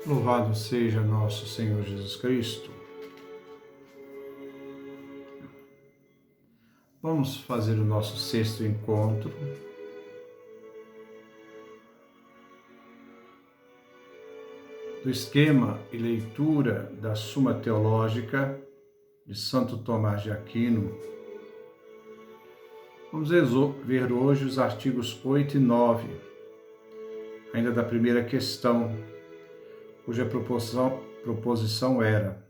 Louvado seja nosso Senhor Jesus Cristo. Vamos fazer o nosso sexto encontro. Do esquema e leitura da Suma Teológica de Santo Tomás de Aquino. Vamos ver hoje os artigos 8 e 9, ainda da primeira questão, cuja proposição era: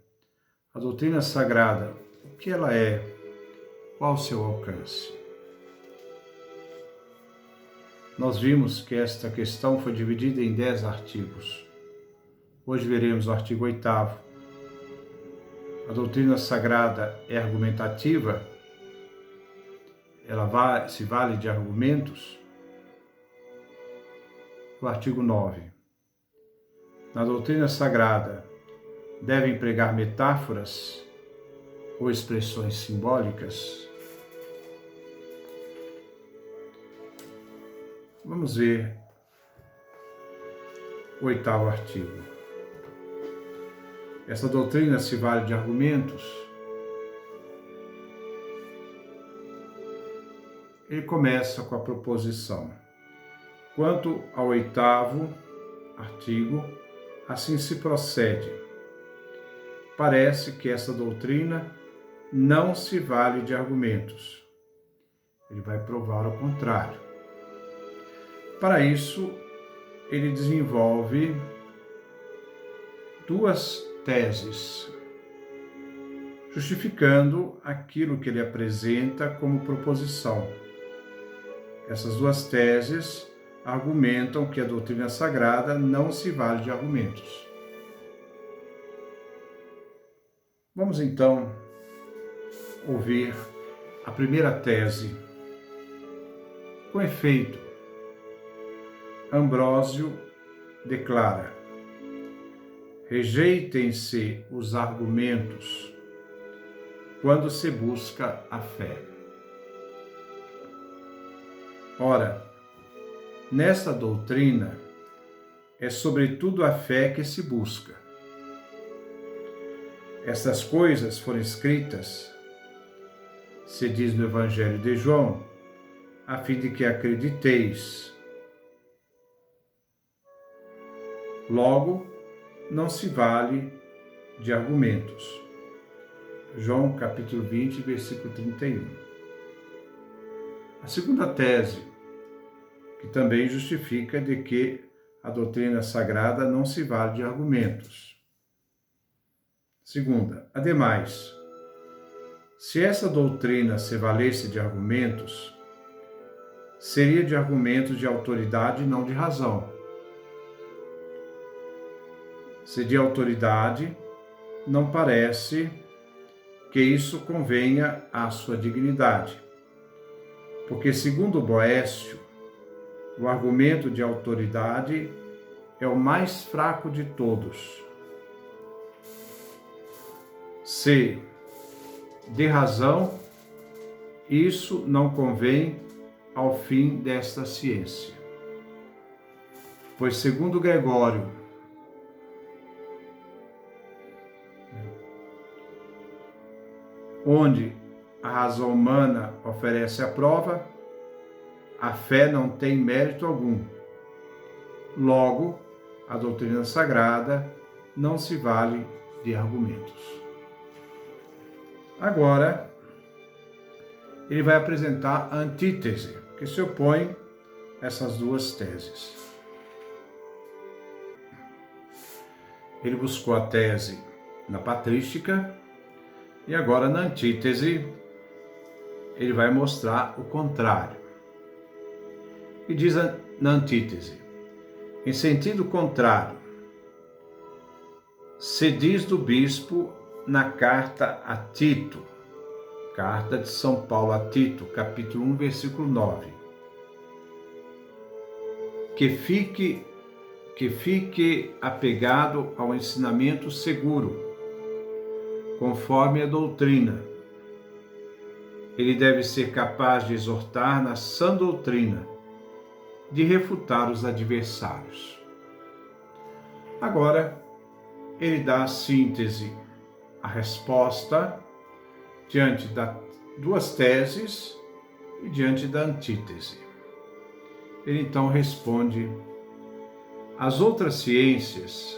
a doutrina sagrada, o que ela é? Qual o seu alcance? Nós vimos que esta questão foi dividida em 10 artigos. Hoje veremos o artigo 8º. A doutrina sagrada é argumentativa? Ela se vale de argumentos? O artigo 9. Na doutrina sagrada, deve empregar metáforas ou expressões simbólicas? Vamos ver o 8º artigo. Essa doutrina se vale de argumentos? Ele começa com a proposição: quanto ao 8º artigo, assim se procede. Parece que essa doutrina não se vale de argumentos. Ele vai provar o contrário. Para isso, ele desenvolve duas teses, justificando aquilo que ele apresenta como proposição. Essas duas teses argumentam que a doutrina sagrada não se vale de argumentos. Vamos então ouvir a primeira tese. Com efeito, Ambrósio declara: rejeitem-se os argumentos quando se busca a fé. Ora, nesta doutrina é sobretudo a fé que se busca. Estas coisas foram escritas, se diz no Evangelho de João, a fim de que acrediteis. Logo, não se vale de argumentos. João capítulo 20, versículo 31. A segunda tese, que também justifica de que a doutrina sagrada não se vale de argumentos. Segunda, ademais, se essa doutrina se valesse de argumentos, seria de argumentos de autoridade e não de razão. Se de autoridade, não parece que isso convenha à sua dignidade, porque, segundo Boécio, o argumento de autoridade é o mais fraco de todos. Se de razão, isso não convém ao fim desta ciência. Pois, segundo Gregório, onde a razão humana oferece a prova, a fé não tem mérito algum. Logo, a doutrina sagrada não se vale de argumentos. Agora, ele vai apresentar a antítese, que se opõe a essas duas teses. Ele buscou a tese na patrística e agora na antítese ele vai mostrar o contrário. E diz na antítese: em sentido contrário, se diz do bispo na carta a Tito, carta de São Paulo a Tito, capítulo 1, versículo 9, que fique apegado ao ensinamento seguro, conforme a doutrina. Ele deve ser capaz de exortar na sã doutrina, de refutar os adversários. Agora, ele dá a síntese, a resposta, diante das duas teses e diante da antítese. Ele então responde: as outras ciências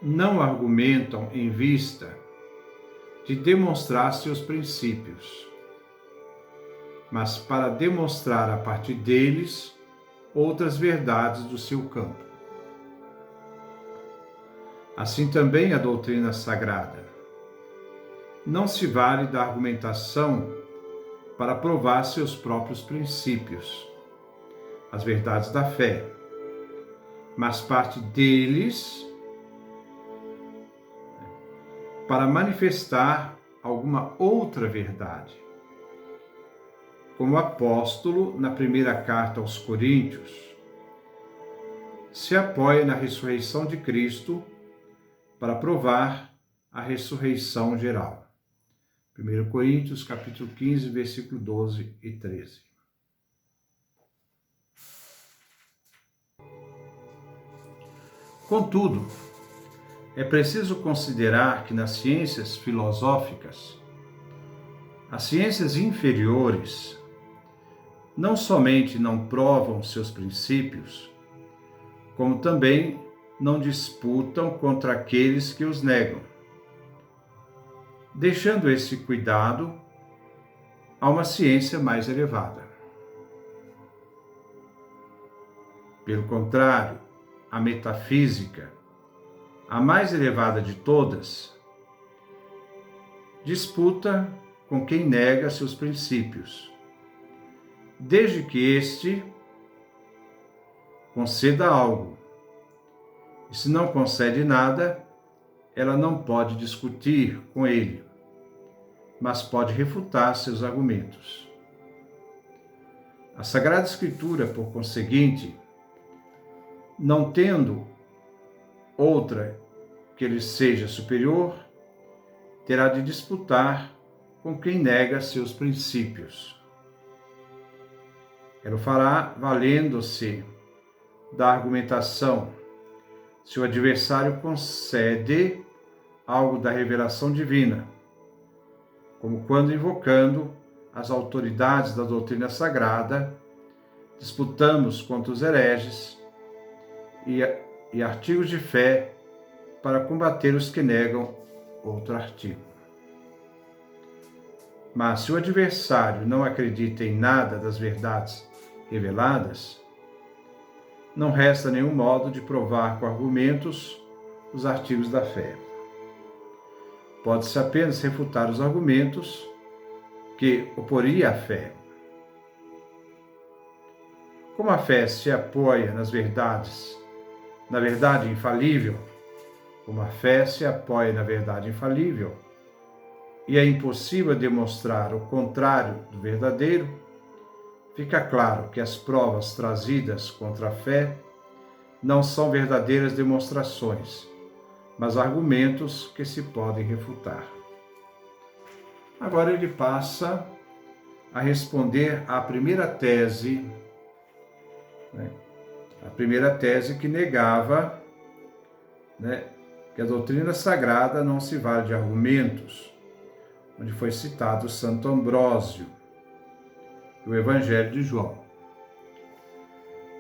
não argumentam em vista de demonstrar seus princípios, mas para demonstrar a partir deles outras verdades do seu campo. Assim também a doutrina sagrada não se vale da argumentação para provar seus próprios princípios, as verdades da fé, mas parte deles para manifestar alguma outra verdade. Como o apóstolo, na primeira carta aos Coríntios, se apoia na ressurreição de Cristo para provar a ressurreição geral. 1 Coríntios, capítulo 15, versículo 12 e 13. Contudo, é preciso considerar que nas ciências filosóficas, as ciências inferiores não somente não provam seus princípios, como também não disputam contra aqueles que os negam, deixando esse cuidado a uma ciência mais elevada. Pelo contrário, a metafísica, a mais elevada de todas, disputa com quem nega seus princípios, desde que este conceda algo. E se não concede nada, ela não pode discutir com ele, mas pode refutar seus argumentos. A Sagrada Escritura, por conseguinte, não tendo outra que lhe seja superior, terá de disputar com quem nega seus princípios. Ela o fará valendo-se da argumentação, se o adversário concede algo da revelação divina, como quando, invocando as autoridades da doutrina sagrada, disputamos contra os hereges e artigos de fé para combater os que negam outro artigo. Mas se o adversário não acredita em nada das verdades reveladas, não resta nenhum modo de provar com argumentos os artigos da fé. Pode-se apenas refutar os argumentos que oporia à fé. Como a fé se apoia nas verdades, na verdade infalível, como a fé se apoia na verdade infalível, e é impossível demonstrar o contrário do verdadeiro, fica claro que as provas trazidas contra a fé não são verdadeiras demonstrações, mas argumentos que se podem refutar. Agora ele passa a responder à primeira tese, a primeira tese que negava, que a doutrina sagrada não se vale de argumentos, onde foi citado Santo Ambrósio, do Evangelho de João.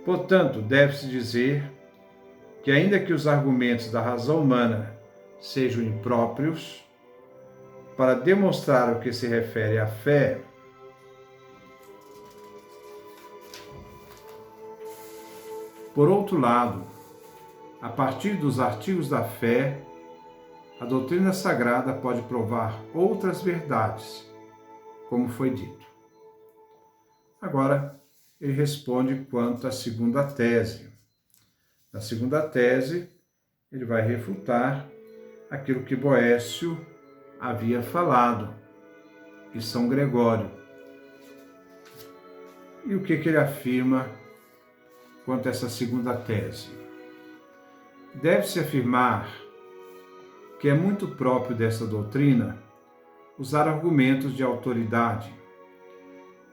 Portanto, deve-se dizer que, ainda que os argumentos da razão humana sejam impróprios, para demonstrar o que se refere à fé, por outro lado, a partir dos artigos da fé, a doutrina sagrada pode provar outras verdades, como foi dito. Agora, ele responde quanto à segunda tese. Na segunda tese, ele vai refutar aquilo que Boécio havia falado, e São Gregório. E o que ele afirma quanto a essa segunda tese? Deve-se afirmar que é muito próprio dessa doutrina usar argumentos de autoridade,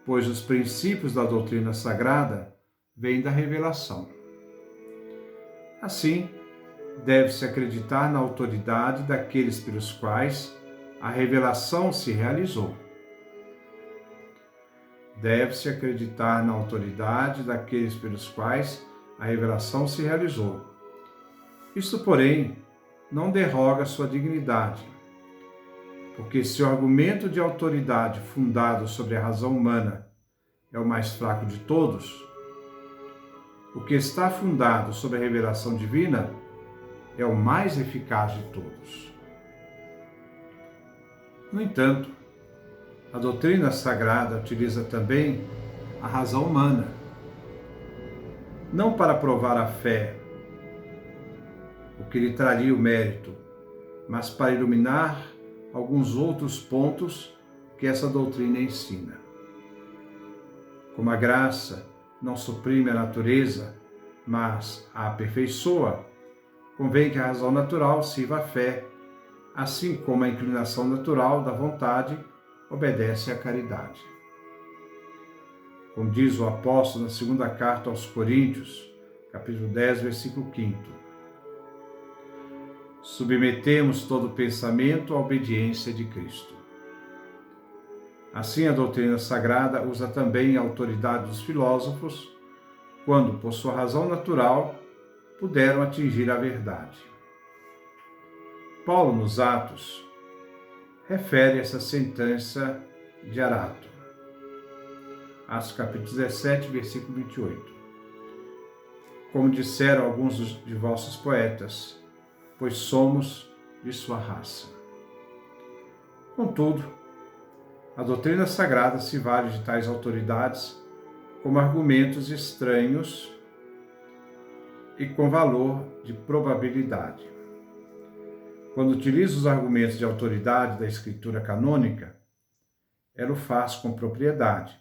pois os princípios da doutrina sagrada vêm da revelação. Assim, deve-se acreditar na autoridade daqueles pelos quais a revelação se realizou. Deve-se acreditar na autoridade daqueles pelos quais a revelação se realizou. Isto, porém, não derroga sua dignidade, porque se o argumento de autoridade fundado sobre a razão humana é o mais fraco de todos, o que está fundado sobre a revelação divina é o mais eficaz de todos. No entanto, a doutrina sagrada utiliza também a razão humana, não para provar a fé, o que lhe traria o mérito, mas para iluminar alguns outros pontos que essa doutrina ensina. Como a graça não suprime a natureza, mas a aperfeiçoa, convém que a razão natural sirva à fé, assim como a inclinação natural da vontade obedece à caridade. Como diz o apóstolo na segunda carta aos Coríntios, capítulo 10, versículo 5. Submetemos todo pensamento à obediência de Cristo. Assim, a doutrina sagrada usa também a autoridade dos filósofos, quando, por sua razão natural, puderam atingir a verdade. Paulo, nos Atos, refere essa sentença de Arato. Atos capítulo 17, versículo 28. Como disseram alguns de vossos poetas, pois somos de sua raça. Contudo, a doutrina sagrada se vale de tais autoridades como argumentos estranhos e com valor de probabilidade. Quando utiliza os argumentos de autoridade da Escritura canônica, ela o faz com propriedade,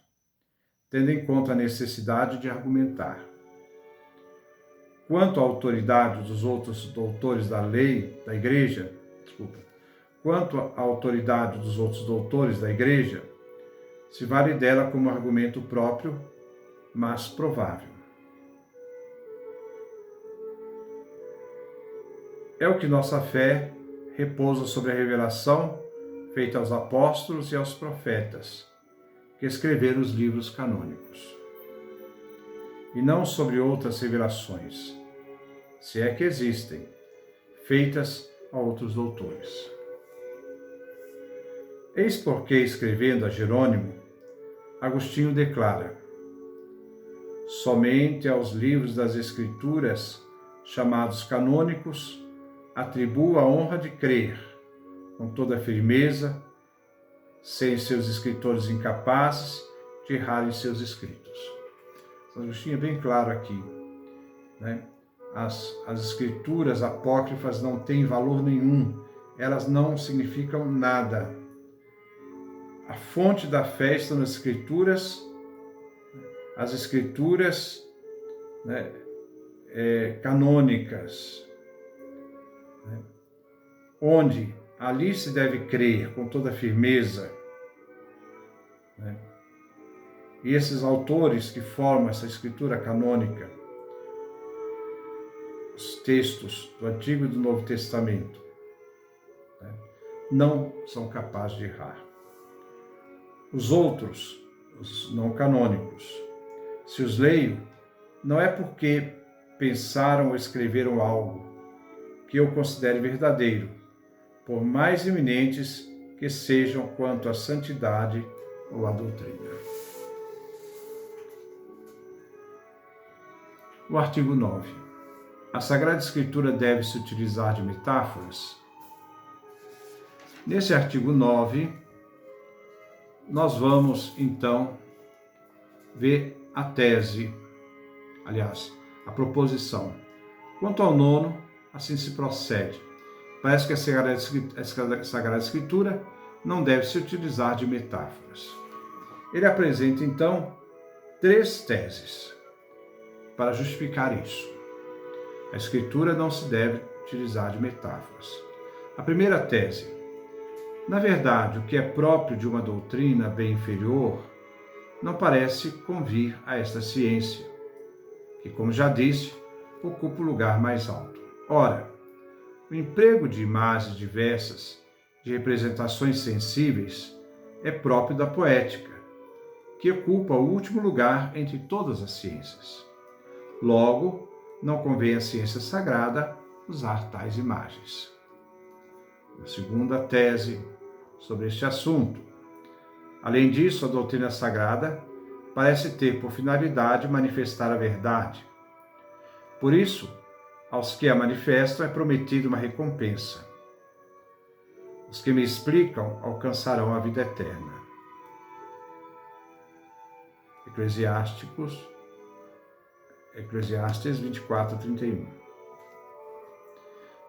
tendo em conta a necessidade de argumentar. Quanto à autoridade dos outros doutores da lei, da Igreja, quanto à autoridade dos outros doutores da Igreja, se vale dela como argumento próprio, mas provável. É o que nossa fé repousa sobre a revelação feita aos apóstolos e aos profetas, que escreveram os livros canônicos, e não sobre outras revelações, se é que existem, feitas a outros doutores. Eis porque, escrevendo a Jerônimo, Agostinho declara: somente aos livros das Escrituras, chamados canônicos, atribuo a honra de crer, com toda a firmeza, sem seus escritores incapazes de errar em seus escritos. Agostinho é bem claro aqui, né? As escrituras apócrifas não têm valor nenhum, elas não significam nada. A fonte da fé está nas escrituras, as escrituras, né, canônicas, né, onde ali se deve crer com toda firmeza, né? E esses autores que formam essa escritura canônica, os textos do Antigo e do Novo Testamento, né, não são capazes de errar. Os outros, os não canônicos, se os leio, não é porque pensaram ou escreveram algo que eu considere verdadeiro, por mais eminentes que sejam quanto à santidade ou à doutrina. O artigo 9. A Sagrada Escritura deve-se utilizar de metáforas? Nesse artigo 9, nós vamos, então, ver a tese, aliás, a proposição. Quanto ao nono, assim se procede. Parece que a Sagrada Escritura não deve se utilizar de metáforas. Ele apresenta, então, 3 teses para justificar isso. A Escritura não se deve utilizar de metáforas. A primeira tese: na verdade, o que é próprio de uma doutrina bem inferior não parece convir a esta ciência, que, como já disse, ocupa o lugar mais alto. Ora, O emprego de imagens diversas, de representações sensíveis, é próprio da poética, que ocupa o último lugar entre todas as ciências. Logo, não convém à ciência sagrada usar tais imagens. A segunda tese sobre este assunto. Além disso, a doutrina sagrada parece ter por finalidade manifestar a verdade. Por isso, aos que a manifestam é prometida uma recompensa. Os que me explicam alcançarão a vida eterna. Eclesiastes 24:31.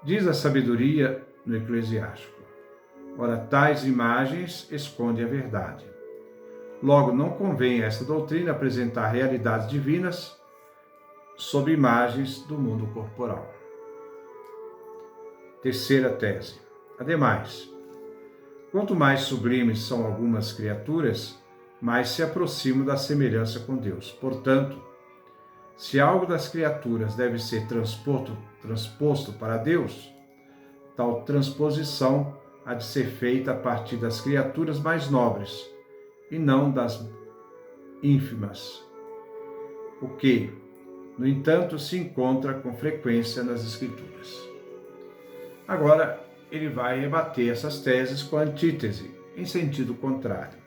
Diz a sabedoria no Eclesiástico: ora, tais imagens escondem a verdade. Logo, não convém a esta doutrina apresentar realidades divinas sob imagens do mundo corporal. Terceira tese. Ademais, quanto mais sublimes são algumas criaturas, mais se aproximam da semelhança com Deus. Portanto, se algo das criaturas deve ser transposto para Deus, tal transposição há de ser feita a partir das criaturas mais nobres e não das ínfimas, o que, no entanto, se encontra com frequência nas Escrituras. Agora, ele vai rebater essas teses com a antítese, em sentido contrário.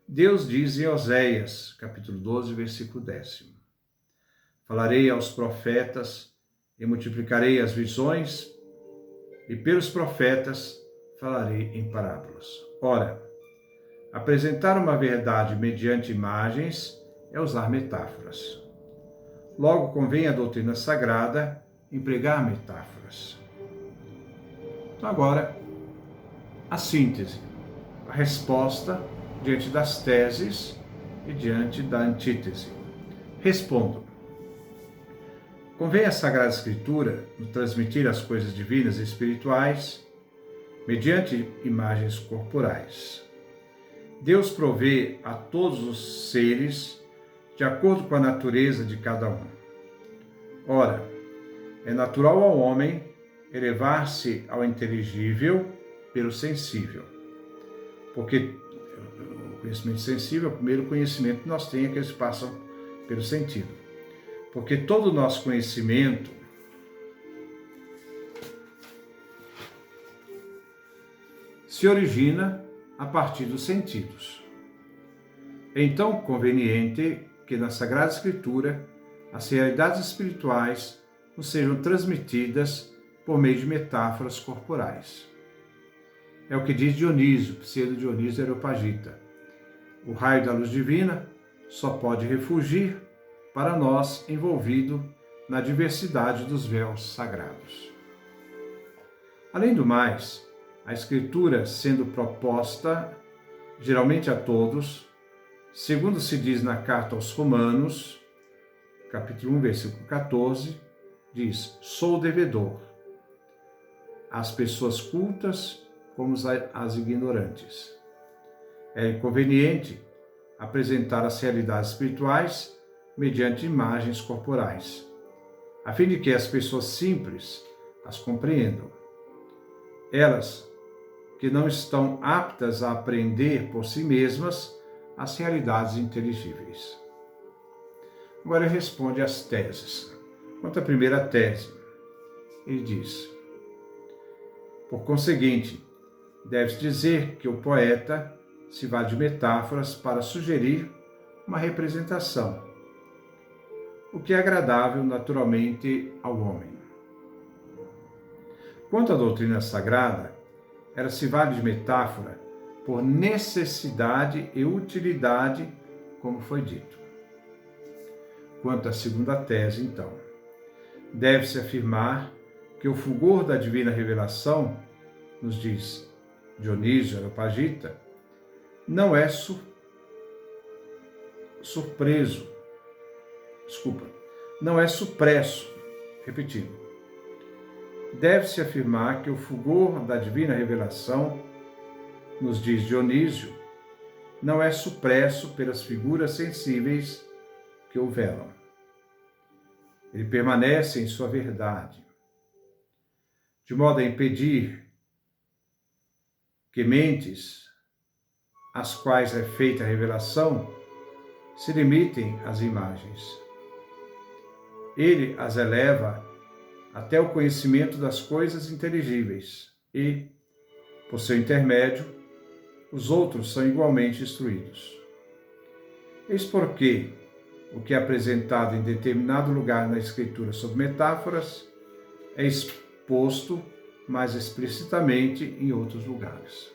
Deus diz em Oséias, capítulo 12, versículo 10: falarei aos profetas e multiplicarei as visões, e pelos profetas falarei em parábolas. Ora, apresentar uma verdade mediante imagens é usar metáforas. Logo, convém à doutrina sagrada empregar metáforas. Então, agora, a síntese, a resposta diante das teses e diante da antítese. Respondo. Convém à Sagrada Escritura nos transmitir as coisas divinas e espirituais mediante imagens corporais. Deus provê a todos os seres de acordo com a natureza de cada um. Ora, é natural ao homem elevar-se ao inteligível pelo sensível, porque o conhecimento sensível é o primeiro conhecimento que nós temos, que eles passam pelo sentido. Porque todo o nosso conhecimento se origina a partir dos sentidos. É então conveniente que na Sagrada Escritura as realidades espirituais nos sejam transmitidas por meio de metáforas corporais. É o que diz Dionísio, pseudo-Dionísio Areopagita. O raio da luz divina só pode refugir para nós envolvido na diversidade dos véus sagrados. Além do mais, a Escritura sendo proposta geralmente a todos, segundo se diz na carta aos Romanos, capítulo 1, versículo 14, diz: sou devedor às pessoas cultas como às ignorantes. É inconveniente apresentar as realidades espirituais mediante imagens corporais, a fim de que as pessoas simples as compreendam. Elas que não estão aptas a aprender por si mesmas as realidades inteligíveis. Agora ele responde às teses. Quanto à primeira tese, ele diz: por conseguinte, deve-se dizer que o poeta se vale de metáforas para sugerir uma representação, o que é agradável naturalmente ao homem. Quanto à doutrina sagrada, ela se vale de metáfora por necessidade e utilidade, como foi dito. Quanto à segunda tese, então, deve-se afirmar que o fulgor da divina revelação, nos diz Dionísio Areopagita, não é supresso, repetindo. Deve-se afirmar que o fulgor da divina revelação, nos diz Dionísio, não é supresso pelas figuras sensíveis que o velam. Ele permanece em sua verdade. de modo a impedir que mentes, às quais é feita a revelação, se limitem às imagens. Ele as eleva até o conhecimento das coisas inteligíveis e, por seu intermédio, os outros são igualmente instruídos. Eis porque o que é apresentado em determinado lugar na Escritura sob metáforas é exposto mais explicitamente em outros lugares.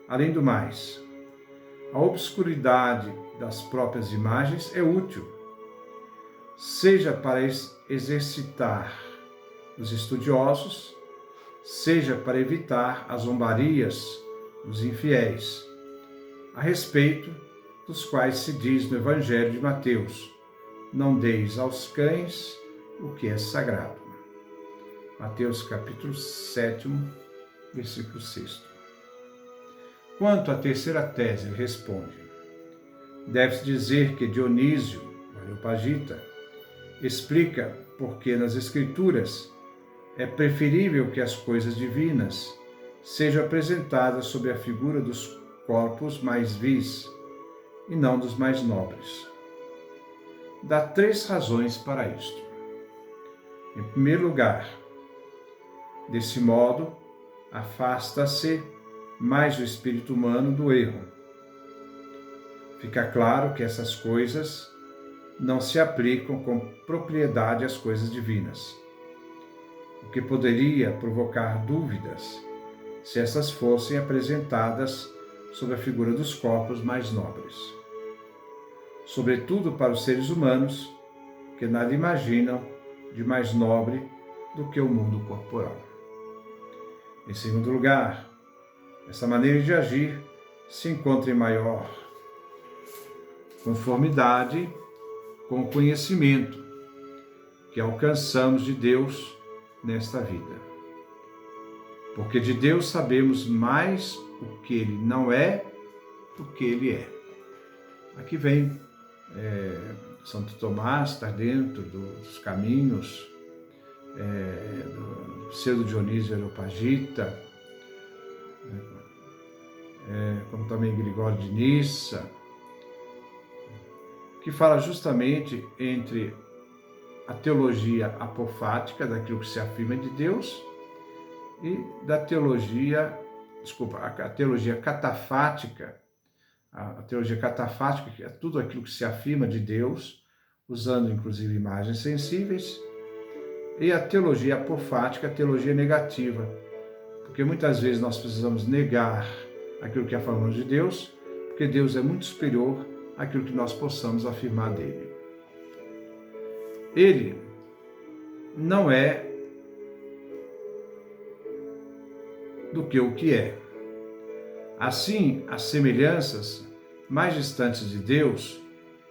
Além do mais, a obscuridade das próprias imagens é útil, seja para exercitar os estudiosos, seja para evitar as zombarias dos infiéis, a respeito dos quais se diz no Evangelho de Mateus: não deis aos cães o que é sagrado. Mateus capítulo 7, versículo 6. Quanto à terceira tese, ele responde: deve-se dizer que Dionísio, o Areopagita, explica porque nas Escrituras é preferível que as coisas divinas sejam apresentadas sob a figura dos corpos mais vis e não dos mais nobres. Dá 3 razões para isto. Em primeiro lugar, desse modo, afasta-se mais o espírito humano do erro. Fica claro que essas coisas não se aplicam com propriedade às coisas divinas, o que poderia provocar dúvidas se essas fossem apresentadas sob a figura dos corpos mais nobres. Sobretudo para os seres humanos, que nada imaginam de mais nobre do que o mundo corporal. Em segundo lugar, essa maneira de agir se encontra em maior conformidade com o conhecimento que alcançamos de Deus nesta vida. Porque de Deus sabemos mais o que Ele não é do que Ele é. Aqui vem Santo Tomás, está dentro dos caminhos do pseudo Dionísio Areopagita, como também Gregório de Nissa, que fala justamente entre a teologia apofática, daquilo que se afirma de Deus, e da teologia, a teologia catafática, que é tudo aquilo que se afirma de Deus, usando inclusive imagens sensíveis, e a teologia apofática, a teologia negativa, porque muitas vezes nós precisamos negar aquilo que afirmamos de Deus, porque Deus é muito superior àquilo que nós possamos afirmar dele. Ele não é do que o que é. Assim, as semelhanças mais distantes de Deus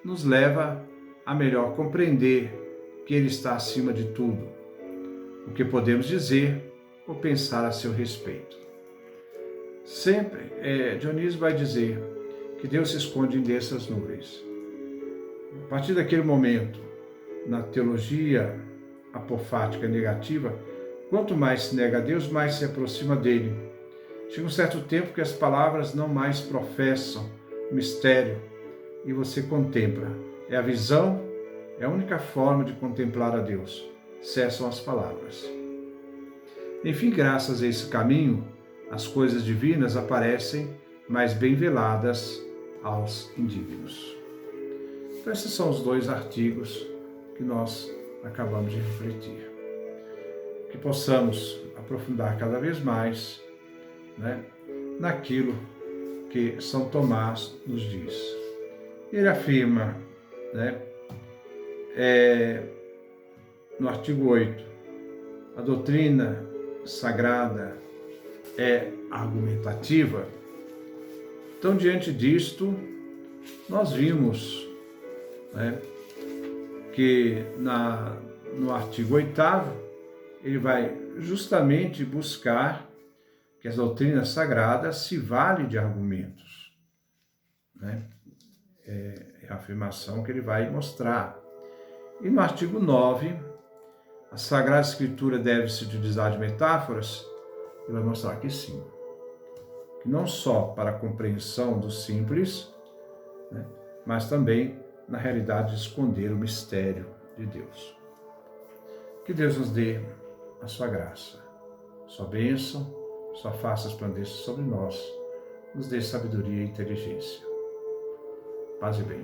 nos leva a melhor compreender que Ele está acima de tudo, o que podemos dizer ou pensar a seu respeito. Sempre, Dionísio vai dizer que Deus se esconde em dessas nuvens. A partir daquele momento, na teologia apofática negativa, quanto mais se nega a Deus, mais se aproxima dele. Chega um certo tempo que as palavras não mais professam mistério e você contempla. É a visão, é a única forma de contemplar a Deus. Cessam as palavras. Enfim, graças a esse caminho, as coisas divinas aparecem mais bem veladas aos indignos. Então, esses são os 2 artigos que nós acabamos de refletir. Que possamos aprofundar cada vez mais, naquilo que São Tomás nos diz. Ele afirma, no artigo 8, a doutrina sagrada é argumentativa. Então, diante disto, nós vimos que no artigo 8º, ele vai justamente buscar que as doutrinas sagradas se valem de argumentos. É a afirmação que ele vai mostrar. E no artigo 9, a Sagrada Escritura deve-se utilizar de metáforas? Ele vai mostrar que sim. Que não só para a compreensão do simples, né, mas também na realidade de esconder o mistério de Deus. Que Deus nos dê a sua graça, sua bênção, sua face resplandeça sobre nós, nos dê sabedoria e inteligência. Paz e bem.